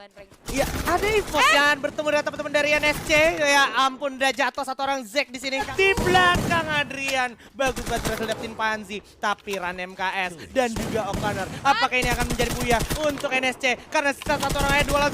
Bandreng. Iya, ada EVOS yang bertemu dengan teman-teman dari NSC. Ya ampun, udah jatuh satu orang Zek di sini. Di belakang Adrian. Bagus banget berhasil dapetin Panzi. Tapi Ran MKS dan juga O'Connor. Apakah ini akan menjadi buya untuk NSC? Karena sisa satu orang aja 2 lawan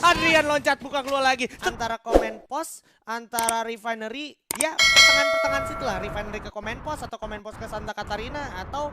1. Adrian loncat buka keluar lagi. Antara Command Post, antara Refinery. Ya, pertengahan situ lah. Refinery ke Command Post atau Command Post ke Santa Catarina. Atau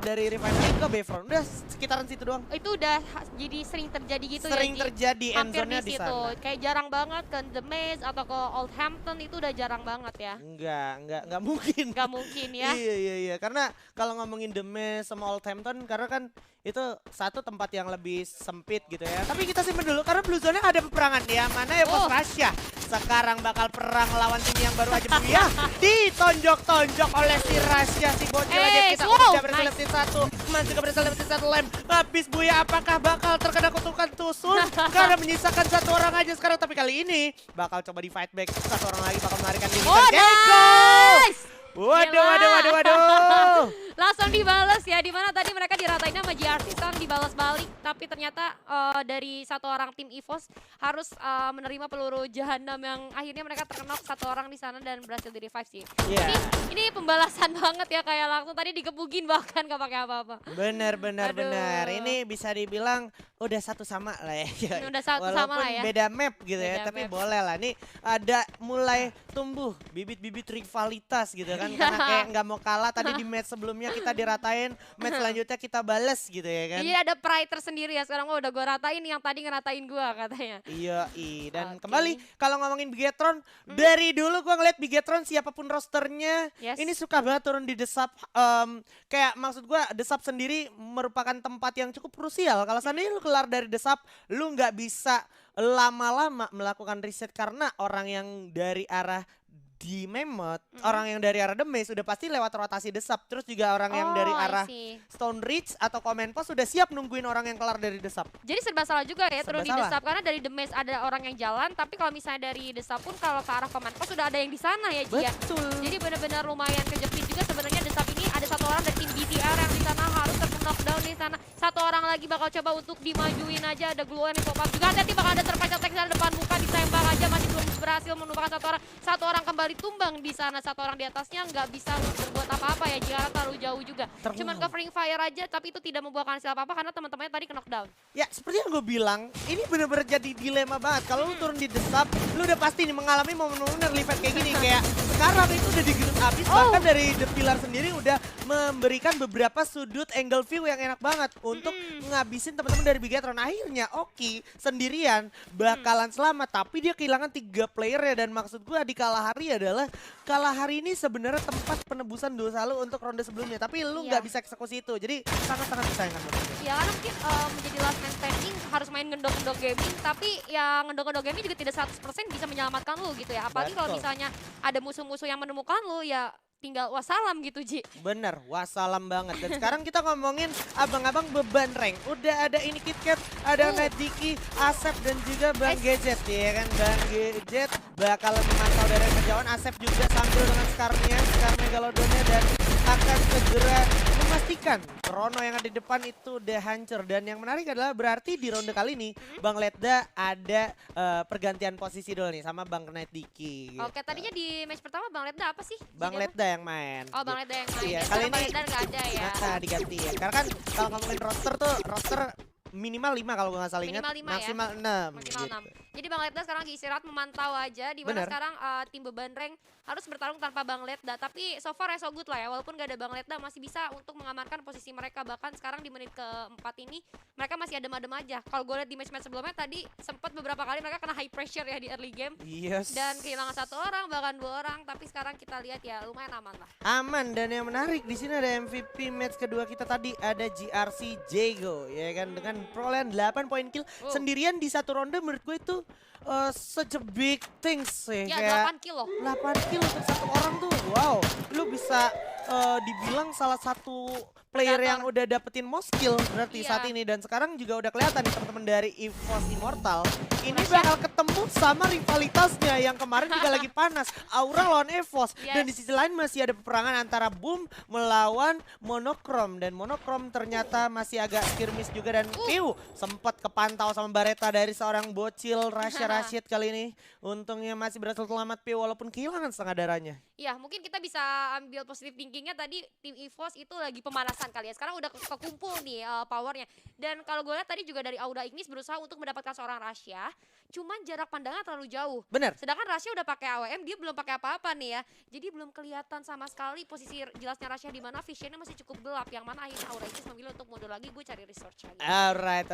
dari Refinery ke Bayfront. Udah sekitaran situ doang. Itu udah jadi sering terjadi gitu Sering ya, Ji? terjadi Hampir endzone-nya di di situ. sana. Kayak jarang banget ke The Maze atau ke Oldhampton itu udah jarang banget ya. Enggak mungkin. Gak mungkin ya. Iya. Karena kalau ngomongin The Maze sama Oldhampton, karena kan itu satu tempat yang lebih sempit gitu ya. Tapi kita simpen dulu karena Blue Zone-nya ada peperangan ya. Mana ya Bos Rasya? Sekarang bakal perang lawan tim yang baru aja buya. Ditonjok-tonjok oleh si Rasya, si bocil aja kita udah berhasil dapetin satu. Mas juga berhasil dapetin satu lem. Habis buya apakah bakal terkena kutukan tusuk? Karena menyisakan satu orang aja sekarang. Tapi kali ini bakal coba di fight back. Satu orang lagi bakal melarikan diri. Nice! Waduh. Langsung dibales ya, dimana tadi mereka diratain sama GRT, sekarang dibalas balik. Tapi ternyata dari satu orang tim EVOS harus menerima peluru jahanam yang akhirnya mereka terkena satu orang di sana dan berhasil di revive sih. Yeah. Ini pembalasan banget ya, kayak langsung tadi digebugin bahkan gak pakai apa-apa. Benar. Ini bisa dibilang udah satu sama lah ya. Udah satu Walaupun sama lah ya. beda map gitu ya, Beda tapi map. boleh lah. Nih ada mulai tumbuh bibit-bibit rivalitas gitu kan. Karena kayak nggak mau kalah tadi di match sebelumnya kita diratain, match selanjutnya kita bales gitu ya kan. Iya, ada pride tersendiri ya, sekarang udah gue ratain yang tadi ngeratain gue katanya. Iya, dan Oke. kembali kalau ngomongin Bigetron, dari dulu gua ngeliat Bigetron siapapun rosternya, Yes. ini suka banget turun di desap. Kayak maksud gua desap sendiri merupakan tempat yang cukup krusial. Kalau seandainya lu keluar dari desap, lu nggak bisa lama-lama melakukan riset karena orang yang dari arah di Memot, orang yang dari arah The Maze sudah pasti lewat rotasi desap. Terus juga orang yang dari Oh, I arah see. Stone Ridge atau Command Post sudah siap nungguin orang yang kelar dari desap. Jadi serba salah juga ya turun di Serba salah. desap, karena dari The Maze ada orang yang jalan, tapi kalau misalnya dari desap pun kalau ke arah Command Post sudah ada yang di sana ya, Ji ya. Betul. Jadi benar-benar lumayan kejepit juga sebenarnya desap ini. Ada satu orang dari tim BTR yang di sana harus knockdown di sana. Satu orang lagi bakal coba untuk dimajuin aja, ada Gluon yang pop up juga. Hati-hati bakal ada terpecah di sana depan muka, ditembak aja masih belum berhasil menumpahkan satu orang. Satu orang kembali tumbang di sana, satu orang di atasnya nggak bisa berbuat apa-apa ya, jika terlalu jauh juga. Cuman covering fire aja, tapi itu tidak membuahkan hasil apa-apa karena teman-temannya tadi ke knockdown. Ya seperti yang gue bilang, ini bener-bener jadi dilema banget. Kalau lu turun di desap, lu udah pasti nih mengalami momen-momen early fight kayak gini. Kayak sekarang itu udah digerut abis, bahkan dari The Pillar sendiri udah memberikan beberapa sudut angle view yang enak banget untuk ngabisin teman-teman dari Bigetron. Akhirnya Oki sendirian bakalan selamat, tapi dia kehilangan 3 player ya. Dan maksud gue di Kalahari adalah Kalahari ini sebenarnya tempat penebusan dosa lu untuk ronde sebelumnya, tapi lu nggak bisa eksekusi itu. Jadi sangat-sangat disayangkan menurut gue. Ya karena mungkin menjadi last man standing harus main ngendok-ngendok gaming, tapi ya ngendok-ngendok gaming juga tidak 100% bisa menyelamatkan lu gitu ya. Apalagi kalau Betul. misalnya ada musuh-musuh yang menemukan lu, ya tinggal wassalam gitu, Ji. Bener, wassalam banget. Dan sekarang kita ngomongin abang-abang beban rank. Udah ada ini KitKat, ada Nadiki, Asep dan juga Bang Gadget ya kan. Bang Gadget bakal memantau dari kejauhan. Asep juga sambil dengan Scar Megalodonnya dan akan segera memastikan Rono yang ada di depan itu udah hancur. Dan yang menarik adalah berarti di ronde kali ini Bang Ledda ada pergantian posisi dulu nih sama Bang Nadiki. Oke, tadinya di match pertama Bang Ledda apa sih? Bang Jadi apa? Ledda yang main. Oh, Bang Ledda yang main. Iya, Ya, kali sekarang Bang ini Ledda nggak ada ya. Nah, diganti ya. Karena kan kalau ngomongin roster minimal 5 kalau gue nggak salah ingat. Minimal 5 ya? Maksimal 6. Maksimal 6. Jadi Bang Ledda sekarang lagi istirahat memantau aja, di mana Bener. sekarang tim beban rank harus bertarung tanpa Bang Ledda. Tapi so far ya so good lah ya, walaupun gak ada Bang Ledda masih bisa untuk mengamankan posisi mereka. Bahkan sekarang di menit keempat ini mereka masih adem-adem aja. Kalau gue lihat di match-match sebelumnya tadi sempat beberapa kali mereka kena high pressure ya di early game. Yes. Dan kehilangan satu orang, bahkan 2 orang. Tapi sekarang kita lihat ya lumayan aman lah. Aman, dan yang menarik di sini ada MVP match kedua kita tadi ada GRC Jago ya kan, dengan perolehan 8 poin kill sendirian di satu ronde. Menurut gue itu such a big things sih. Ya Kayak 8 kilo. 8 kill untuk satu orang tuh, wow. Lu bisa dibilang salah satu player Predator. yang udah dapetin most kill berarti Iya. saat ini. Dan sekarang juga udah kelihatan nih teman-teman dari EVOS Immortal ini Rasha. bakal ketemu sama rivalitasnya yang kemarin juga lagi panas. Aura lawan EVOS. Dan di Yes. sisi lain masih ada peperangan antara Boom melawan Monochrome. Dan Monochrome ternyata masih agak skirmish juga. Dan sempat kepantau sama Bareta dari seorang bocil Rasha Rashid kali ini. Untungnya masih berhasil selamat Piu walaupun kehilangan setengah darahnya. Ya mungkin kita bisa ambil positive thinkingnya tadi tim EVOS itu lagi pemanasan kali ya. Sekarang udah kekumpul nih powernya. Dan kalau gue lihat tadi juga dari Aura Ignis berusaha untuk mendapatkan seorang Rasha. Cuman jarak pandangnya terlalu jauh. Bener. Sedangkan Rasha udah pakai AWM, dia belum pakai apa-apa nih ya. Jadi belum kelihatan sama sekali posisi jelasnya Rasha di mana, visionnya masih cukup gelap. Yang mana akhirnya Aura Ignis memilih untuk mundur lagi, gue cari research lagi. Alright.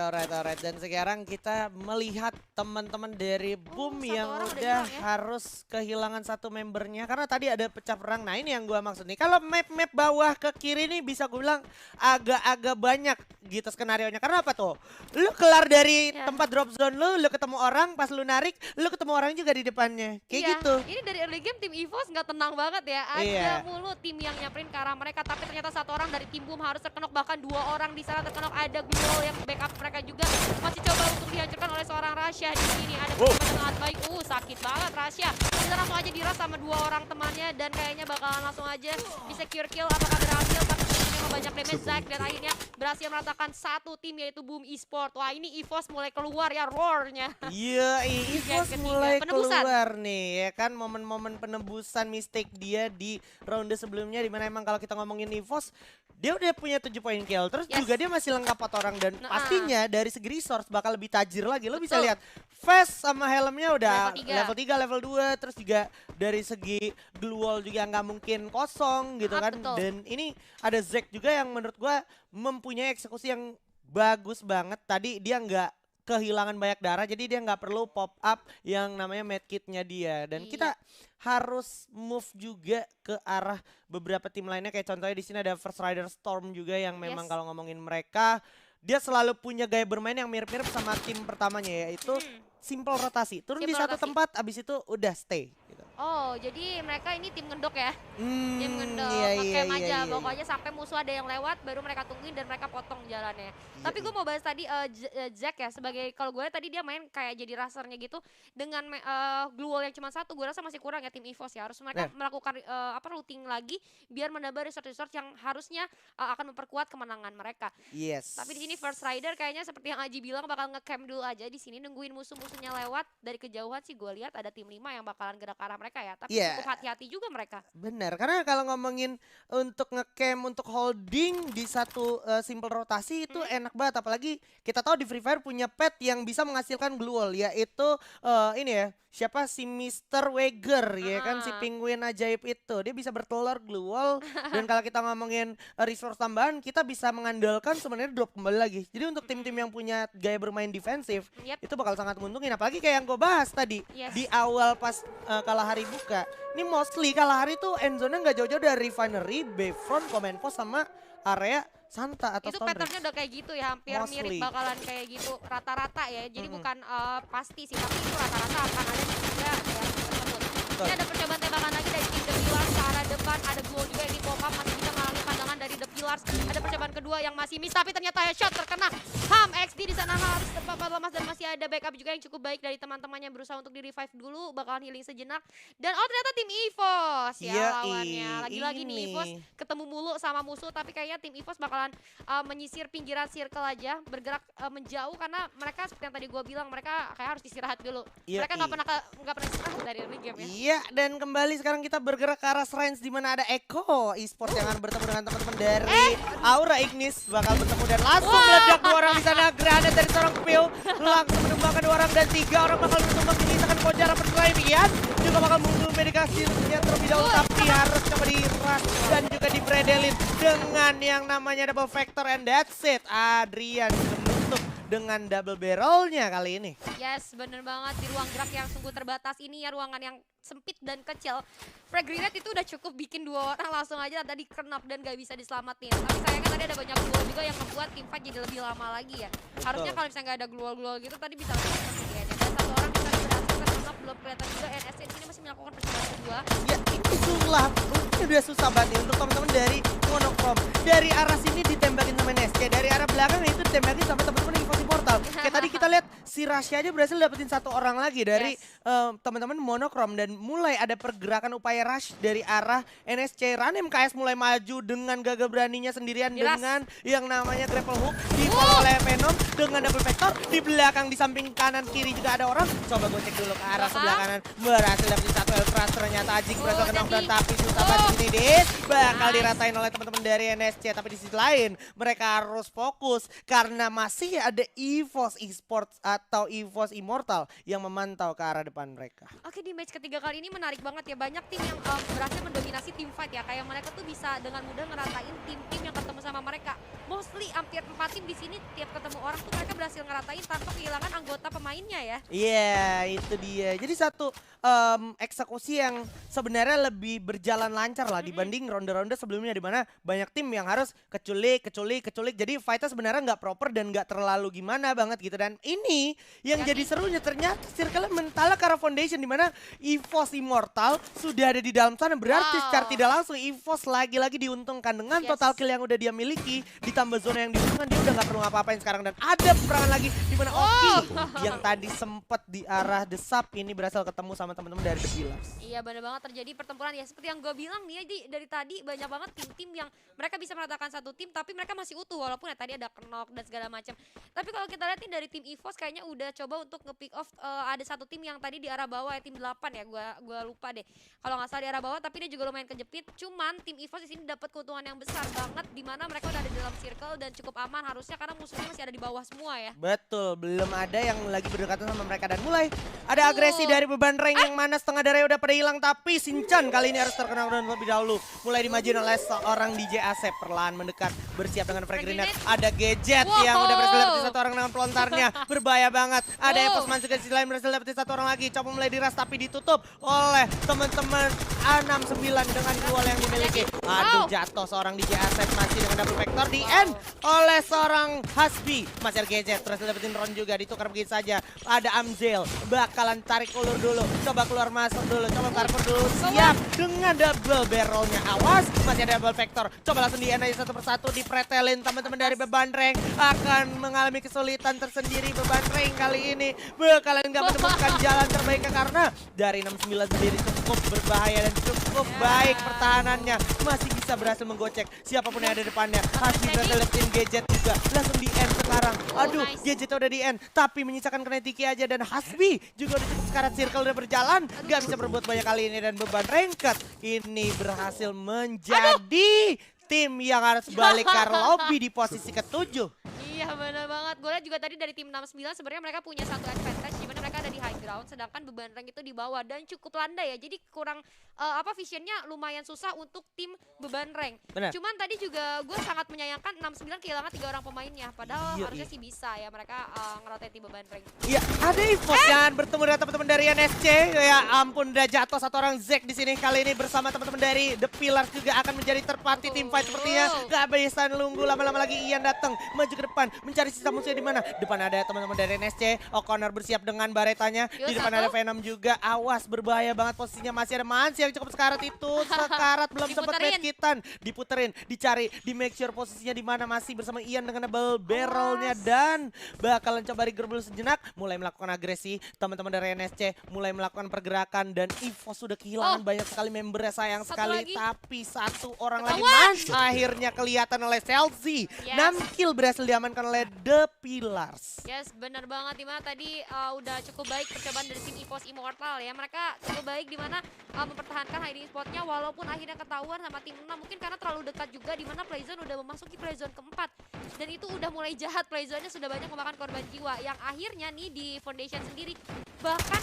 Dan sekarang kita melihat teman-teman dari Boom satu yang orang udah udah hilang ya. harus kehilangan satu membernya. Karena tadi ada pecah perang. Nah ini yang gua maksud nih. Kalau map-map bawah ke kiri nih bisa gue bilang agak-agak banyak gitu skenarionya. Karena apa tuh? Lu kelar dari tempat drop zone lu ketemu orang, pas lu narik, lu ketemu orang juga di depannya. Kayak Iya, gitu. ini dari early game tim EVOS nggak tenang banget ya. Ada Iya. mulu tim yang nyamperin ke arah mereka, tapi ternyata satu orang dari tim Boom harus terkenok, bahkan dua orang di sana terkenok. Ada Global yang backup mereka juga masih coba untuk dihancurkan oleh seorang Rasha di sini. Ada percobaan sangat baik. Sakit banget Rasha. Kita langsung aja diras sama dua orang temannya dan kayaknya bakalan langsung aja bisa secure kill. Apakah berhasil? Tapi memang banyak damage Zack dan akhirnya berhasil meratakan satu tim yaitu Boom Esport. Wah ini EVOS mulai keluar ya roar-nya. Iya, EVOS ketiga, mulai penebusan. keluar nih ya kan, momen-momen penebusan mistake dia di ronde sebelumnya, dimana emang kalau kita ngomongin EVOS dia udah punya 7 poin kill, terus juga dia masih lengkap 4 orang dan pastinya dari segi resource bakal lebih tajir lagi. Lo bisa lihat Fast sama helmnya udah level 3, level 2, terus juga dari segi glue wall juga nggak mungkin kosong gitu kan. Dan ini ada Zack juga yang menurut gua mempunyai eksekusi yang bagus banget. Tadi dia nggak kehilangan banyak darah, jadi dia nggak perlu pop up yang namanya medkitnya dia. Dan kita harus move juga ke arah beberapa tim lainnya, kayak contohnya di sini ada First Rider Storm juga yang memang kalau ngomongin mereka, dia selalu punya gaya bermain yang mirip-mirip sama tim pertamanya, yaitu simple rotasi. Turun di satu tempat, abis itu udah stay. Gitu. Oh, jadi mereka ini tim ngendok ya? Tim ngendok, Iya, aja. Pokoknya sampai musuh ada yang lewat, baru mereka tungguin dan mereka potong jalannya. Tapi gue mau bahas tadi Zack ya, sebagai kalau gue tadi dia main kayak jadi rasernya gitu dengan glue wall yang cuma satu, gue rasa masih kurang ya tim EVOS ya. Harus mereka melakukan routing lagi biar menambah resource yang harusnya akan memperkuat kemenangan mereka. Tapi di sini First Rider kayaknya seperti yang Aji bilang bakal nge-camp dulu aja di sini nungguin musuh-musuhnya lewat. Dari kejauhan sih gue lihat ada tim 5 yang bakalan gerak ke arah mereka ya. Tapi cukup hati-hati juga mereka. Benar, karena kalau ngomongin untuk nge-camp, untuk holding di satu simple rotasi itu enak banget. Apalagi kita tahu di Free Fire punya pet yang bisa menghasilkan glue wall, yaitu ini ya, siapa si Mr. Wager ya kan, si penguin ajaib itu. Dia bisa bertelur glue wall dan kalau kita ngomongin resource tambahan, kita bisa mengandalkan sebenarnya drop kembali lagi. Jadi untuk tim-tim yang punya gaya bermain defensif, itu bakal sangat menguntungin. Apalagi kayak yang gue bahas tadi di awal pas Kalahari buka. Ini mostly Kalahari tuh endzone-nya nggak jauh-jauh dari Refinery, Bayfront, Command Post sama area Santa atau itu Stone patternnya udah kayak gitu ya, hampir mirip bakalan kayak gitu rata-rata ya. Jadi bukan pasti sih, tapi itu rata-rata akan ada di tiga daerah tersebut. Ini ada percobaan tembakan lagi dari tim The Pillars ke arah depan, ada Glow juga yang di pop up, masih bisa mengalami pandangan dari The Pillars. Ada percobaan kedua yang masih miss, tapi ternyata headshot terkena. XD di sana harus terpapar lemas dan masih ada backup juga yang cukup baik dari teman-temannya berusaha untuk di-revive dulu, bakalan healing sejenak. Dan ternyata tim EVOS ya lawannya. Lagi-lagi nih EVOS ketemu mulu sama musuh, tapi kayaknya tim EVOS bakalan menyisir pinggiran circle aja, bergerak menjauh karena mereka seperti yang tadi gue bilang, mereka kayak harus istirahat dulu. Mereka nggak pernah istirahat dari early game ya. Iya, dan kembali sekarang kita bergerak ke arah Shrines di mana ada Eko Esports yang akan bertemu dengan teman-teman dari Aura Ignis, bakal bertemu dan langsung meledak dua orang di sana. Granat dari seorang Phil langsung menumbangkan 2 orang dan 3 orang bakal menumbang, menyisakan Kojar Perdraivian juga bakal menunggu medikasinya terlebih dahulu, tapi harus coba diras dan juga dipredelin dengan yang namanya double factor, and that's it. Adrian menutup dengan double barrelnya kali ini. Yes, bener banget, di ruang gerak yang sungguh terbatas ini ya, ruangan yang sempit dan kecil. Frag grenade itu udah cukup bikin 2 orang langsung aja tadi kenap dan gak bisa diselamatin. Tapi sayangnya tadi ada banyak glue juga yang membuat tim fight jadi lebih lama lagi ya. Harusnya kalau misalnya gak ada glue gitu tadi bisa lebih cepat ya. Dan 1 orang bisa berhasil kenap, belum kelihatan juga. NSC di sini masih melakukan percobaan kedua. Ya ini udah susah banget nih untuk teman-teman dari Monochrome. Dari arah sini ditembakin sama NSC, dari arah belakang itu ditembakin sama teman-teman yang di portal. Kayak tadi kita lihat si Rasya aja berhasil dapetin satu orang lagi dari Yes. teman-teman Monokrom dan mulai ada pergerakan upaya rush dari arah NSC. Ran MKS mulai maju dengan gagah beraninya sendirian Diras. dengan yang namanya grapple hook di follow oleh Venom dengan double vector di belakang di samping kanan kiri juga ada orang. Coba gue cek dulu ke arah sebelah kanan, berhasil dapetin satu Elfras, ternyata Ajik berhasil kena dan tapi susah banget ini Dis bakal diratain oleh teman-teman dari NSC. Tapi di sisi lain mereka harus fokus karena masih ada EVOS Esports atau EVOS Immortal yang memantau ke arah depan mereka. Oke, di match ketiga kali ini menarik banget ya. Banyak tim yang berhasil mendominasi tim fight ya. Kayak mereka tuh bisa dengan mudah ngeratain tim-tim yang ketemu sama mereka. Mostly hampir 4 tim di sini tiap ketemu orang tuh mereka berhasil ngeratain tanpa kehilangan anggota pemainnya ya. Iya, itu dia. Jadi satu eksekusi yang sebenarnya lebih berjalan lancar lah dibanding ronde-ronde sebelumnya di mana banyak tim yang harus keculik. Jadi fightnya sebenarnya nggak proper dan nggak terlalu gimana banget gitu. Dan ini yang jadi serunya ternyata circle mentala ke arah foundation di mana EVOS Immortal sudah ada di dalam sana. Berarti secara tidak langsung EVOS lagi-lagi diuntungkan dengan total kill yang udah dia miliki ditambah zona yang diuntungkan, dia udah nggak perlu ngapa-ngapain sekarang. Dan ada peperangan lagi di mana Oki yang tadi sempat di arah The Sub ini berhasil ketemu sama teman-teman dari The Pillars. Iya, bener banget terjadi pertempuran ya. Seperti yang gue bilang nih, dari tadi banyak banget tim-tim yang mereka bisa menatakan satu tim tapi mereka masih utuh walaupun ya tadi ada knock dan segala macam. Tapi kalau kita lihat nih dari tim EVOS kayaknya udah coba untuk nge-pick off ada satu tim yang tadi di arah bawah ya, tim 8 ya. Gua lupa deh. Kalau nggak salah di arah bawah tapi dia juga lumayan kejepit. Cuman tim EVOS di sini dapat keuntungan yang besar banget di mana mereka udah ada di dalam circle dan cukup aman harusnya karena musuhnya masih ada di bawah semua ya. Betul, belum ada yang lagi berdekatan sama mereka dan mulai ada agresi dari beban rank yang mana setengah darahnya udah pada hilang tapi Shinchan kali ini harus terkena down lebih dahulu. Mulai dimajuin oleh seorang DJ Asep perlahan mendekat bersiap dengan frag grenade. Ada gadget yang udah berhasil dapetin satu orang dengan pelontarnya. Berbahaya banget. Ada EVOS masuk ke sisi lain berhasil dapetin satu orang lagi. Coba mulai diras tapi ditutup oleh teman-teman A69 dengan duel yang dimiliki. Aduh, jatuh seorang DJ Asep masih dengan double vector di end oleh seorang Hasbi. Masih ada gadget berhasil dapetin Ron juga, ditukar begitu saja. Ada Amzel bakalan tarik ulur dulu. Coba keluar masuk dulu. Coba parkour dulu. Siap dengan double barrelnya. Awas, masih ada double vector. Coba langsung di end aja satu persatu dipretelin. Teman-teman dari beban rank akan mengalami kesulitan tersendiri. Beban rank kali ini bakalan gak menemukan jalan terbaiknya karena dari 69 sendiri cukup berbahaya dan cukup baik pertahanannya. Masih bisa berhasil menggocek siapapun yang ada depannya. Hasbi berhasil dapetin gadget juga. Langsung di end sekarang. Aduh, gadgetnya udah di end. Tapi menyisakan Kinetiki aja dan Hasbi juga udah cukup sekarat circle udah berjalan. Gak bisa berbuat banyak kali ini dan beban ranked ini berhasil menjadi tim yang harus balik ke arah lobby di posisi ke-7. Iya, bener banget. Gue lihat juga tadi dari tim 69 sebenarnya mereka punya satu advantage di mana mereka ada di high ground sedangkan beban rank itu di bawah dan cukup landai ya. Jadi kurang visionnya lumayan susah untuk tim beban rank. Benar. Cuman tadi juga gue sangat menyayangkan 69 kehilangan 3 orang pemainnya padahal harusnya sih bisa ya mereka ngeratain tim beban rank. Iya, ada EVOS yang bertemu dengan teman-teman dari NSC. Ya ampun, udah jatuh satu orang Zack di sini kali ini bersama teman-teman dari The Pillars juga akan menjadi terparty tim fight sepertinya. Gak bisa nunggu lama-lama lagi Ian datang maju ke depan mencari sisa musuhnya di mana. Depan ada teman-teman dari NSC. O'Connor bersiap dengan baretanya. Di depan ada Venom juga. Awas, berbahaya banget posisinya. Masih ada Mansi yang cukup sekarat itu. Sekarat belum sempat medkitan. Diputerin, dicari, di make sure posisinya di mana masih bersama Ian dengan double barrelnya dan bakalan coba digerbel sejenak. Mulai melakukan agresi. Teman-teman dari NSC mulai melakukan pergerakan dan EVOS sudah kehilangan banyak sekali membernya sayang sekali. Tapi satu orang lagi akhirnya kelihatan oleh Celsi. 6 kill berhasil diamankan oleh The Pillars. Yes, benar banget. Dimana tadi udah cukup baik percobaan dari tim EVOS Immortal ya. Mereka cukup baik dimana mempertahankan hiding spotnya walaupun akhirnya ketahuan sama tim 6 mungkin karena terlalu dekat juga dimana playzone udah memasuki playzone keempat dan itu udah mulai jahat. Playzone-nya sudah banyak memakan korban jiwa yang akhirnya nih di Foundation sendiri bahkan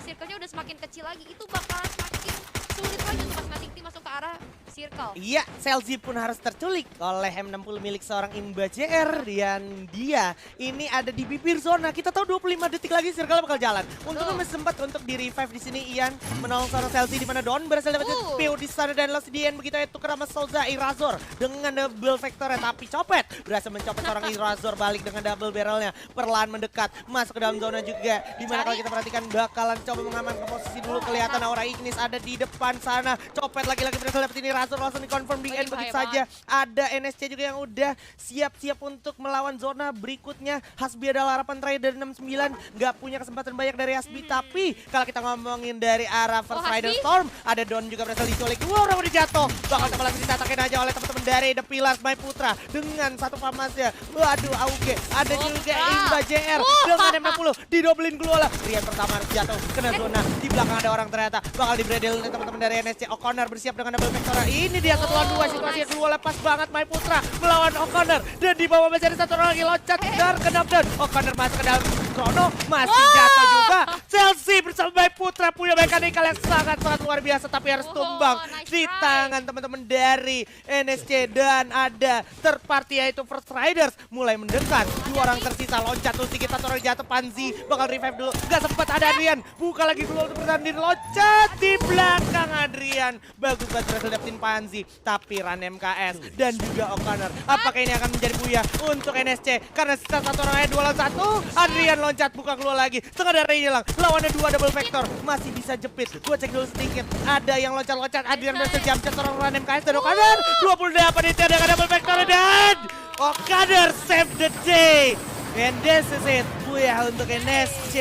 circle-nya udah semakin kecil lagi. Itu bakalan semakin sulit lagi untuk masing-masing tim masuk ke arah circle. Iya, Celsi pun harus terculik oleh M60 milik seorang Imba JR dan dia ini ada di bibir zona. Kita tahu 25 detik lagi circle bakal jalan. Untungnya masih sempat untuk di revive di sini Ian menolong seorang Celsi di mana Don berhasil dapetin PO di sana dan Lost di end begitu itu ke nama Souza Irazor dengan double vectornya tapi copet berhasil mencopet seorang Irazor balik dengan double barrelnya perlahan mendekat masuk ke dalam zona juga di mana kalau kita perhatikan bakalan coba mengamankan posisi dulu kelihatan aura Ignis ada di depan sana copet lagi berhasil dapetin Irazor kasur langsung di-confirm di end begitu bahaya saja. Ada NSC juga yang udah siap-siap untuk melawan zona berikutnya. Hasbi adalah harapan terakhir dari 69, nggak punya kesempatan banyak dari Hasbi. Tapi kalau kita ngomongin dari arah First Rider Hasbi? Storm, ada Don juga berhasil diculik. Dua orang udah jatuh. Bakal coba lagi ditatakin aja oleh teman-teman dari The Pillars My Putra dengan satu famasnya. Waduh, Auge. Ada juga Imba JR dengan M60 didobelin Gluola. Rian pertama harus jatuh kena zona. Di belakang ada orang ternyata bakal di-bredel oleh teman-teman dari NSC. O'Connor bersiap dengan double vector. Ini dia satu lawan dua situasinya. Gluola pas banget My Putra melawan O'Connor dan di bawah masih ada satu orang lagi loncat dan kena down. O'Connor masuk ke dalam Chrono masih jatuh juga. Chelsea bersama My Putra punya mekanikal yang sangat-sangat luar biasa tapi harus tumbang nice di try. tangan teman-teman dari NSC dan ada third party yaitu First Riders mulai mendekat. Dua orang tersisa loncat tuh sedikit satu orang jatuh. Panzi bakal revive dulu. Gak sempat ada Adrian. Buka lagi dulu untuk bertanding loncat di belakang Adrian. Bagus banget berhasil dapetin Panzi. Tapi Ran MKS dan juga O'Connor. Apakah ini akan menjadi buya untuk NSC? Karena sisa satu orang aja 2 lawan 1. Adrian loncat buka keluar lagi. Setengah darah hilang. Lawannya 2 double vector. Masih bisa jepit. Gua cek dulu sedikit. Ada yang loncat-loncat. Adrian berhasil jump shot orang Ran MKS dan O'Connor. 28 itu dengan double vector dan O'Connor save the day. And this is it. Buya untuk NSC.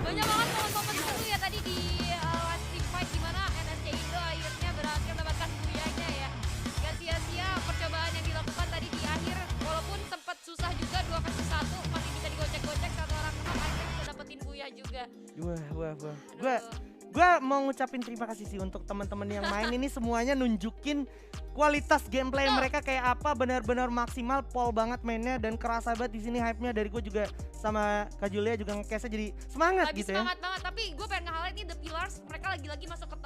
Banyak banget momen-momen seru ya tadi di last team fight di mana NSC Indo akhirnya berhasil mendapatkan buyanya ya. Gak sia-sia percobaan yang dilakukan tadi di akhir walaupun sempat susah juga 2 versus 1 masih bisa digocek-gocek satu orang knock akhirnya bisa dapetin buya juga. Gue mau ngucapin terima kasih sih untuk teman-teman yang main ini semuanya nunjukin kualitas gameplay mereka kayak apa, benar-benar maksimal, pol banget mainnya dan kerasa banget di sini hype-nya dari gue juga sama Kak Julia juga nge-case-nya jadi semangat Lagi gitu ya. semangat banget tapi gue pengen nge-highlight nih The Pillars mereka lagi-lagi masuk ke top